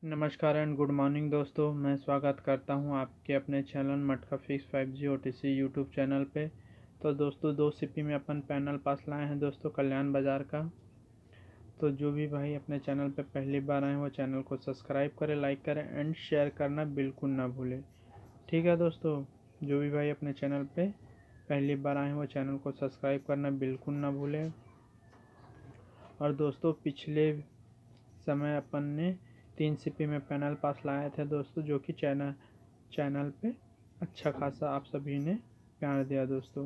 नमस्कार and good morning दोस्तों। मैं स्वागत करता हूं आपके अपने चैनल मटका fix 5G OTC YouTube channel पे। तो दोस्तों 2 CP में अपन पैनल पास लाए हैं दोस्तों कल्याण बाज़ार का। तो जो भी भाई अपने चैनल पे पहली बार आए वो चैनल को सब्सक्राइब करें, लाइक करें एंड शेयर करना बिल्कुल ना भूलें। ठीक है दोस्तों, जो भी भाई अपने चैनल पे पहली बार आए वो चैनल को सब्सक्राइब करना बिल्कुल ना भूलें। और दोस्तों पिछले समय अपन ने 3 CP में पैनल पास लाए थे दोस्तों, जो कि चैनल पे अच्छा खासा आप सभी ने प्यार दिया दोस्तों।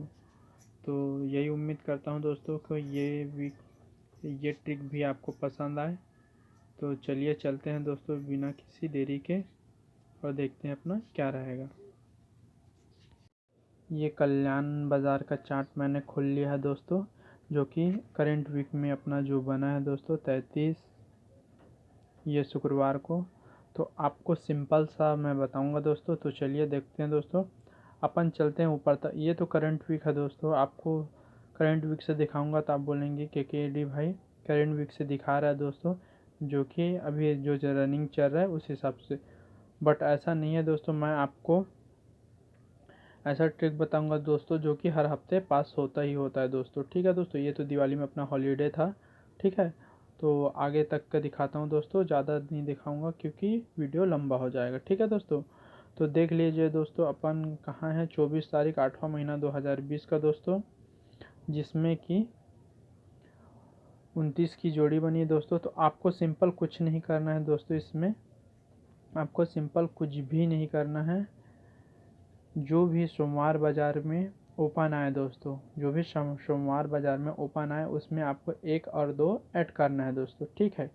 तो यही उम्मीद करता हूँ दोस्तों कि ये ट्रिक भी आपको पसंद आए। तो चलिए चलते हैं दोस्तों बिना किसी देरी के और देखते हैं अपना क्या रहेगा। ये कल्याण बाज़ार का चार्ट मैंने खोल लिया है दोस्तों, जो कि करेंट वीक में अपना जो बना है दोस्तों 33 ये शुक्रवार को। तो आपको सिंपल सा मैं बताऊंगा दोस्तों। तो चलिए देखते हैं दोस्तों, अपन चलते हैं ऊपर तक। ये तो करंट वीक है दोस्तों, आपको करंट वीक से दिखाऊंगा तो आप बोलेंगे के भाई करंट वीक से दिखा रहा है दोस्तों, जो कि अभी जो रनिंग चल रहा है उस हिसाब से। बट ऐसा नहीं है दोस्तों, मैं आपको ऐसा ट्रिक बताऊंगा दोस्तों जो कि हर हफ्ते पास होता ही होता है दोस्तों। ठीक है दोस्तों, ये तो दिवाली में अपना हॉलीडे था। ठीक है, तो आगे तक का दिखाता हूँ दोस्तों, ज़्यादा नहीं दिखाऊंगा क्योंकि वीडियो लंबा हो जाएगा। ठीक है दोस्तों, तो देख लीजिए दोस्तों अपन कहाँ हैं। 24 तारीख 8वां महीना 2020 का दोस्तों, जिसमें कि 29 की जोड़ी बनी है दोस्तों। तो आपको सिंपल कुछ नहीं करना है दोस्तों, इसमें आपको सिंपल कुछ भी नहीं करना है। जो भी सोमवार बाज़ार में ओपन आए दोस्तों, जो भी सोमवार बाज़ार में ओपन आए उसमें आपको 1 और 2 ऐड करना है दोस्तों। ठीक है,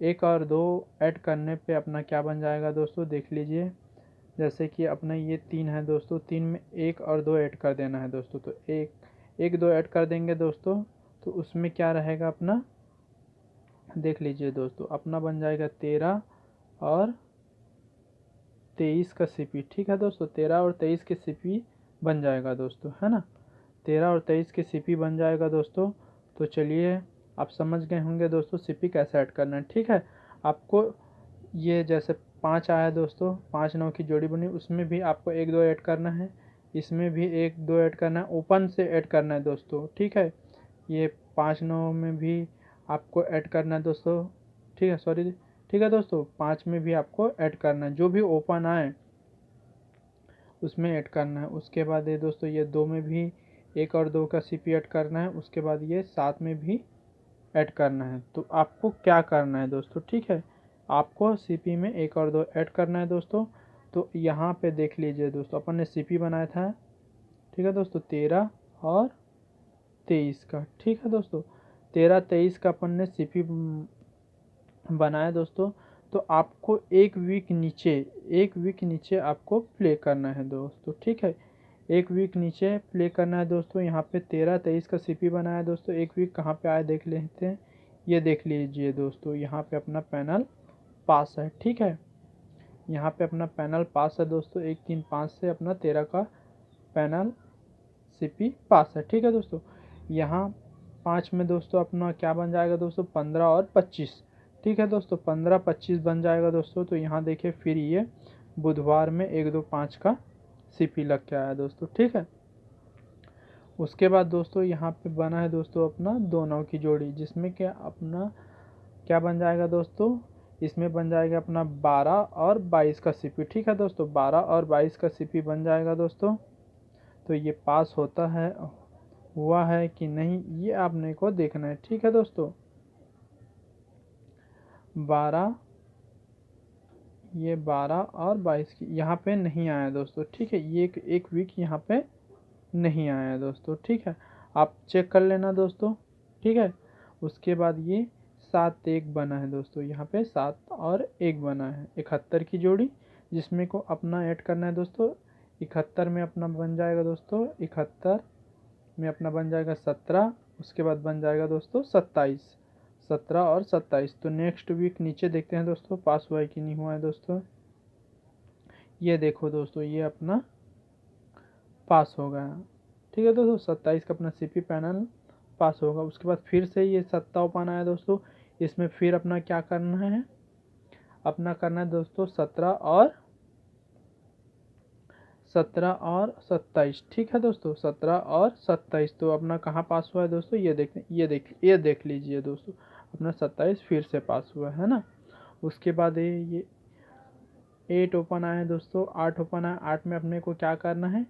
1 और 2 ऐड करने पे अपना क्या बन जाएगा दोस्तों, देख लीजिए। जैसे कि अपना ये 3 है दोस्तों, 3 में 1 और 2 ऐड कर देना है दोस्तों। तो 1 2 ऐड कर देंगे दोस्तों, तो उसमें क्या रहेगा अपना, देख लीजिए दोस्तों, अपना बन जाएगा 13 और 23 का CP। ठीक है दोस्तों, 13 और 23 के CP बन जाएगा दोस्तों, है ना। 13 और 23 के CP बन जाएगा दोस्तों। तो चलिए आप समझ गए होंगे दोस्तों CP कैसे ऐड करना है। ठीक है, आपको ये जैसे 5 आया दोस्तों, 5 9 की जोड़ी बनी, उसमें भी आपको 1 2 ऐड करना है, इसमें भी 1 2 ऐड करना है, ओपन से ऐड करना है दोस्तों। ठीक है, ये 5 9 में भी आपको ऐड करना है दोस्तों। ठीक है, सॉरी, ठीक है दोस्तों, 5 में भी आपको ऐड करना है, जो भी ओपन आए उसमें ऐड करना है। उसके बाद ये दोस्तों ये 2 में भी 1 और 2 का CP ऐड करना है। उसके बाद ये 7 में भी ऐड करना है। तो आपको क्या करना है दोस्तों, ठीक है, आपको CP में 1 और 2 ऐड करना है दोस्तों। तो यहाँ पे देख लीजिए दोस्तों, अपन ने CP बनाया था, ठीक है दोस्तों, 13 और 23 का। ठीक है दोस्तों, 13 23 का अपन ने CP बनाया दोस्तों। तो आपको एक वीक नीचे आपको प्ले करना है दोस्तों। ठीक है, एक वीक नीचे प्ले करना है दोस्तों। यहाँ पे 13 23 का CP बनाया दोस्तों। एक वीक कहाँ पे आया देख लेते हैं, ये देख लीजिए दोस्तों, यहाँ पे अपना पैनल पास है। ठीक है, यहाँ पे अपना पैनल पास है दोस्तों, 1 3 5 से अपना 13 का पैनल CP पास है। ठीक है दोस्तों, यहाँ 5 में दोस्तों अपना क्या बन जाएगा दोस्तों, 15 और 25। ठीक है दोस्तों, 15 25 बन जाएगा दोस्तों। तो यहाँ देखिए फिर ये बुधवार में 1 2 5 का CP लग के आया दोस्तों। ठीक है, उसके बाद दोस्तों यहाँ पे बना है दोस्तों अपना 2 9 की जोड़ी, जिसमें क्या अपना क्या बन जाएगा दोस्तों, इसमें बन जाएगा अपना 12 और 22 का CP। ठीक है दोस्तों, 12 और 22 का CP बन जाएगा दोस्तों। तो ये पास होता है, हुआ है कि नहीं, ये आपने को देखना है। ठीक है दोस्तों, 12 ये 12 और 22 की यहाँ पे नहीं आया दोस्तों। ठीक है, ये एक वीक यहाँ पे नहीं आया दोस्तों। ठीक है, आप चेक कर लेना दोस्तों। ठीक है, उसके बाद ये 7 1 बना है दोस्तों, यहाँ पे 7 और 1 बना है, 71 की जोड़ी, जिसमें को अपना ऐड करना है दोस्तों। 71 में अपना बन जाएगा दोस्तों, 71 में अपना बन जाएगा 17, उसके बाद बन जाएगा दोस्तों 27, 17 और 27। तो नेक्स्ट वीक नीचे देखते हैं दोस्तों पास हुआ है कि नहीं हुआ है दोस्तों। ये देखो दोस्तों, ये अपना पास हो गया। ठीक है दोस्तों, 27 का अपना CP पैनल पास होगा। उसके बाद फिर से ये 7 ओपन आया दोस्तों, इसमें फिर अपना क्या करना है, अपना करना है दोस्तों 17 और 27। ठीक है दोस्तों, 17 और 27। तो अपना कहाँ पास हुआ है दोस्तों, ये देख लीजिए दोस्तों, अपना 27 फिर से पास हुआ है ना। उसके बाद ये 8 ओपन आया है दोस्तों, 8 ओपन आया। 8 में अपने को क्या करना है,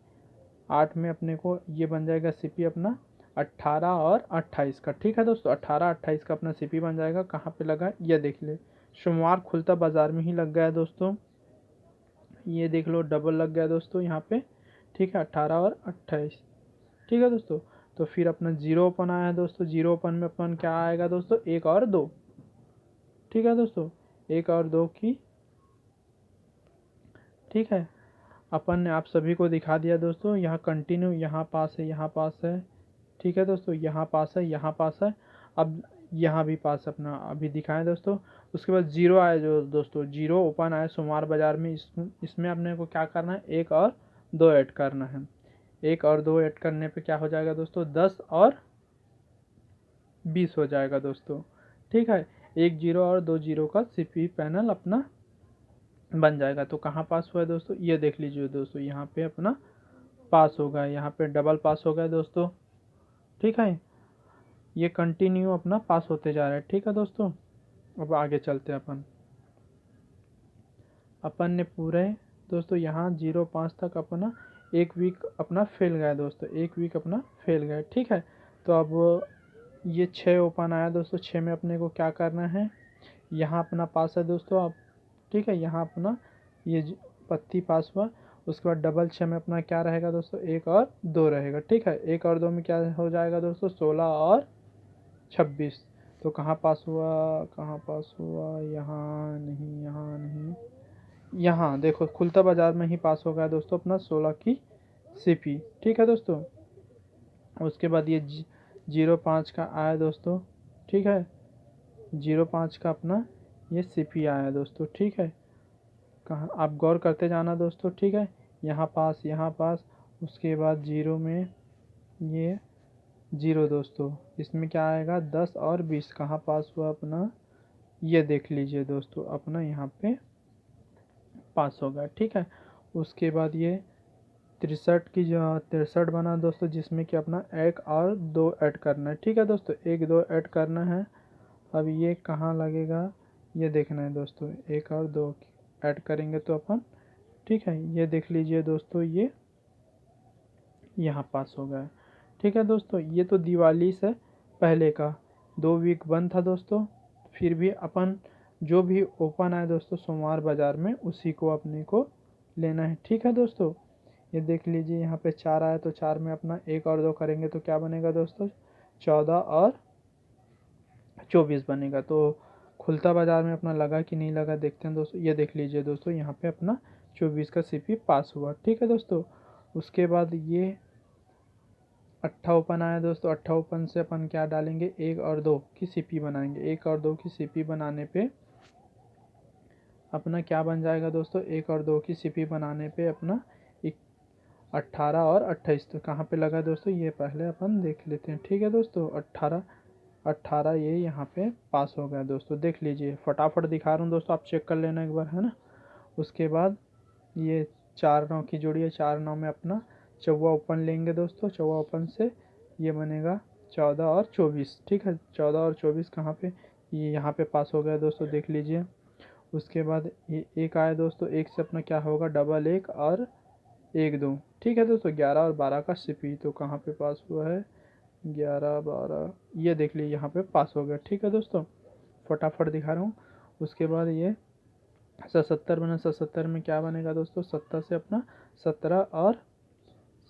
8 में अपने को ये बन जाएगा सीपी अपना 18 और 28 का। ठीक है दोस्तों, 18 28 का अपना सीपी बन जाएगा। कहाँ पे लगा ये देख ले, सोमवार खुलता बाजार में ही लग गया है दोस्तों। ये देख लो डबल लग गया दोस्तों यहाँ पे। ठीक है, 18 और 28। ठीक है दोस्तों, तो फिर अपना 0 ओपन आया है दोस्तों। 0 ओपन में अपन क्या आएगा दोस्तों, 1 और 2। ठीक है दोस्तों, 1 और 2 की। ठीक है, अपन ने आप सभी को दिखा दिया दोस्तों। यहाँ कंटिन्यू, यहाँ पास है, यहाँ पास है। ठीक है दोस्तों, यहाँ पास है, यहाँ पास है। अब यहाँ भी पास अपना अभी दिखाएं दोस्तों। उसके बाद 0 आया जो दोस्तों, 0 ओपन आया सोमवार बाजार में। इसमें अपने को क्या करना है, 1 और 2 ऐड करना है। 1 और 2 ऐड करने पे क्या हो जाएगा दोस्तों, 10 और 20 हो जाएगा दोस्तों। ठीक है, 1 0 और 2 0 का सीपी पैनल अपना बन जाएगा। तो कहाँ पास हुआ है दोस्तों, ये देख लीजिए दोस्तों, यहाँ पे अपना पास होगा, यहाँ पे डबल पास हो गया दोस्तों। ठीक है, ये कंटिन्यू अपना पास होते जा रहा है। ठीक है दोस्तों, अब आगे चलते हैं अपन ने पूरे दोस्तों यहाँ 0 5 तक अपना 1 वीक अपना फेल गया दोस्तों, 1 वीक अपना फेल गया। ठीक है, तो अब ये 6 ओपन आया दोस्तों। 6 में अपने को क्या करना है, यहाँ अपना पास है दोस्तों अब। ठीक है, यहाँ अपना ये पत्ती पास हुआ। उसके बाद डबल 6 में अपना क्या रहेगा दोस्तों, 1 और 2 रहेगा। ठीक है, 1 और 2 में क्या हो जाएगा दोस्तों, 16 और 26। तो कहाँ पास हुआ, कहाँ पास हुआ, यहाँ नहीं, यहाँ नहीं, यहाँ देखो खुलता बाजार में ही पास हो गया दोस्तों अपना 16 की सीपी। ठीक है दोस्तों, उसके बाद ये 0 5 का आया दोस्तों। ठीक है, 0 5 का अपना ये सीपी आया दोस्तों। ठीक है, कहाँ आप गौर करते जाना दोस्तों। ठीक है, यहाँ पास, यहाँ पास। उसके बाद 0 में ये 0 दोस्तों, इसमें क्या आएगा, 10 और 20 कहाँ पास हुआ अपना, ये देख लीजिए दोस्तों, अपना यहाँ पे पास हो गया। ठीक है, उसके बाद ये 63 की जो 63 बना दोस्तों, जिसमें कि अपना 1 और 2 ऐड करना है। ठीक है दोस्तों, 1 2 ऐड करना है। अब ये कहाँ लगेगा, ये देखना है दोस्तों, 1 और 2 ऐड करेंगे तो अपन। ठीक है, ये देख लीजिए दोस्तों, ये यहाँ पास हो गया। ठीक है दोस्तों, ये तो दिवाली से पहले का 2 वीक बंद था दोस्तों। फिर भी अपन जो भी ओपन आए दोस्तों सोमवार बाजार में, उसी को अपने को लेना है। ठीक है दोस्तों, ये देख लीजिए यहाँ पे 4 आया, तो 4 में अपना 1 और 2 करेंगे तो क्या बनेगा दोस्तों, 14 और 24 बनेगा। तो खुलता बाजार में अपना लगा कि नहीं लगा, देखते हैं दोस्तों। ये देख लीजिए दोस्तों, यहाँ पे अपना 24 का सीपी पास हुआ। ठीक है दोस्तों, उसके बाद ये 8 ओपन आया दोस्तों। 8 ओपन से अपन क्या डालेंगे, 1 और 2 की सीपी बनाएंगे। 1 और 2 की सीपी बनाने पे अपना क्या बन जाएगा दोस्तों, 1 और 2 की सीपी बनाने पे अपना 18 और 28। तो कहाँ पे लगा दोस्तों, ये पहले अपन देख लेते हैं। ठीक है दोस्तों, 18 ये यहाँ पे पास हो गया दोस्तों। देख लीजिए, फटाफट दिखा रहा हूँ दोस्तों, आप चेक कर लेना एक बार, है ना। उसके बाद ये 4 9 की जोड़ी है। 4 9 में अपना 14 ओपन लेंगे दोस्तों। 14 ओपन से ये बनेगा 14 और 24। ठीक है, 14 और 24 कहाँ पे, ये यहाँ पे पास हो गया दोस्तों, देख लीजिए। उसके बाद ये 1 आया दोस्तों। 1 से अपना क्या होगा, डबल 1 और 1 2। ठीक है दोस्तों, 11 और 12 का सीपी तो कहाँ पे पास हुआ है, 11 12, ये देख लीजिए यहाँ पे पास हो गया। ठीक है दोस्तों, फटाफट दिखा रहा हूँ। उसके बाद ये 77 बना। 77 में क्या बनेगा दोस्तों, 70 से अपना 17 और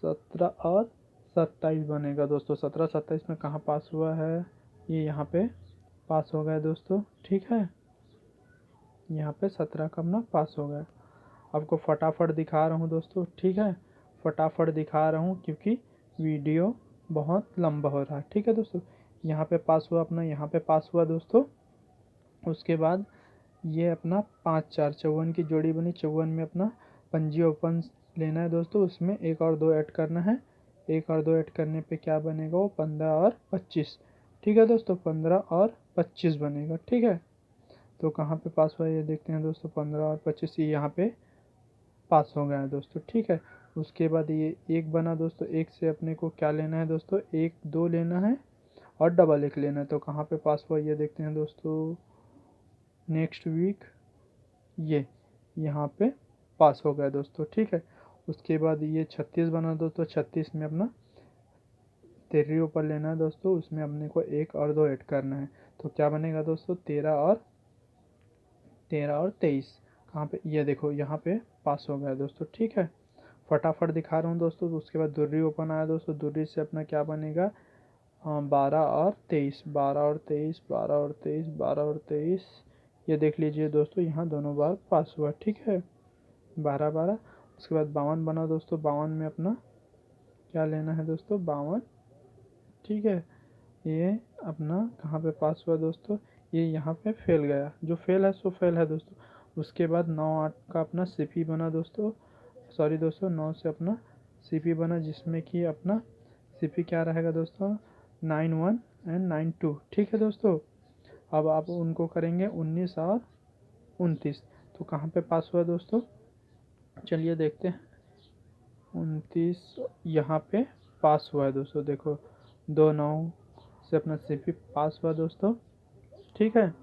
27 बनेगा दोस्तों। 17 27 में कहाँ पास हुआ है, ये यहाँ पे पास हो गया दोस्तों। ठीक है, यहाँ पे 17 का अपना पास हो गया। आपको फटाफट दिखा रहा हूँ दोस्तों। ठीक है, फटाफट दिखा रहा हूँ क्योंकि वीडियो बहुत लंबा हो रहा है। ठीक है दोस्तों, यहाँ पे पास हुआ अपना, यहाँ पे पास हुआ दोस्तों। उसके बाद ये अपना 5 4 54 की जोड़ी बनी। 54 में अपना पंजी ओपन लेना है दोस्तों, उसमें 1 और 2 ऐड करना है। 1 और 2 ऐड करने पे क्या बनेगा, वो 15 और 25। ठीक है दोस्तों, 15 और 25 बनेगा। ठीक है, तो कहाँ पे पास हुआ ये देखते हैं दोस्तों, 15 और 25 ये यहाँ पे पास हो गया है दोस्तों। ठीक है, उसके बाद ये एक बना दोस्तों, एक से अपने को क्या लेना है दोस्तों, 1 2 लेना है और डबल 1 लेना है। तो कहाँ पे पास हुआ ये देखते हैं दोस्तों, नेक्स्ट वीक ये यहाँ पे पास हो गया दोस्तों। ठीक है, उसके बाद ये 36 बना दोस्तों, 36 में अपना 13 ऊपर लेना है दोस्तों, उसमें अपने को 1 और 2 ऐड करना है। तो क्या बनेगा दोस्तों, 13 और 23 कहाँ पे, ये देखो यहाँ पे पास हो गया दोस्तों। ठीक है, फटाफट दिखा रहा हूँ दोस्तों। उसके बाद दुर्री ओपन आया दोस्तों, दुर्री से अपना क्या बनेगा, 12 और 23, 12 और 23, 12 और 23, 12 और 23, ये देख लीजिए दोस्तों, यहाँ दोनों बार पास हुआ। ठीक है, 12 12। उसके बाद 52 बना दोस्तों, 52 में अपना क्या लेना है दोस्तों, 52। ठीक है, ये अपना कहाँ पे पास हुआ दोस्तों, ये यहाँ पे फेल गया, जो फेल है सो फेल है दोस्तों। उसके बाद 9 8 का अपना सीपी बना दोस्तों, सॉरी दोस्तों 9 से अपना सीपी बना, जिसमें कि अपना सीपी क्या रहेगा दोस्तों, 9 1 एंड 9 2। ठीक है दोस्तों, अब आप उनको करेंगे 19 और 29। तो कहाँ पे पास हुआ दोस्तों, चलिए देखते हैं। 29 यहाँ पे पास हुआ है दोस्तों, देखो 2 9 से अपना सीपी पास हुआ दोस्तों। ठीक है,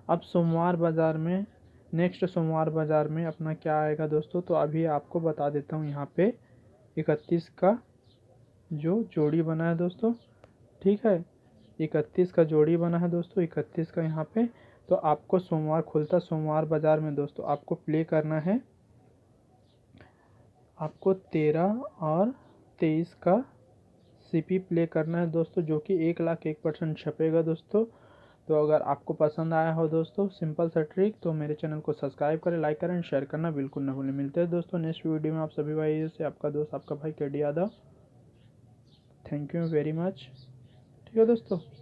अब सोमवार बाज़ार में, नेक्स्ट सोमवार बाज़ार में अपना क्या आएगा दोस्तों, तो अभी आपको बता देता हूँ। यहाँ पे 31 का जो जोड़ी बना है दोस्तों, ठीक है, 31 का जोड़ी बना है दोस्तों, 31 का यहाँ पे। तो आपको सोमवार खुलता सोमवार बाज़ार में दोस्तों आपको प्ले करना है, आपको 13 और 23 का सीपी प्ले करना है दोस्तों, जो कि 1,01% छपेगा दोस्तों। तो अगर आपको पसंद आया हो दोस्तों सिंपल सा ट्रिक, तो मेरे चैनल को सब्सक्राइब करें, लाइक करें, शेयर करना बिल्कुल ना भूलें। मिलते हैं दोस्तों नेक्स्ट वीडियो में आप सभी भाई से, आपका दोस्त आपका भाई KD Yadav. Thank you very much. ठीक है दोस्तों।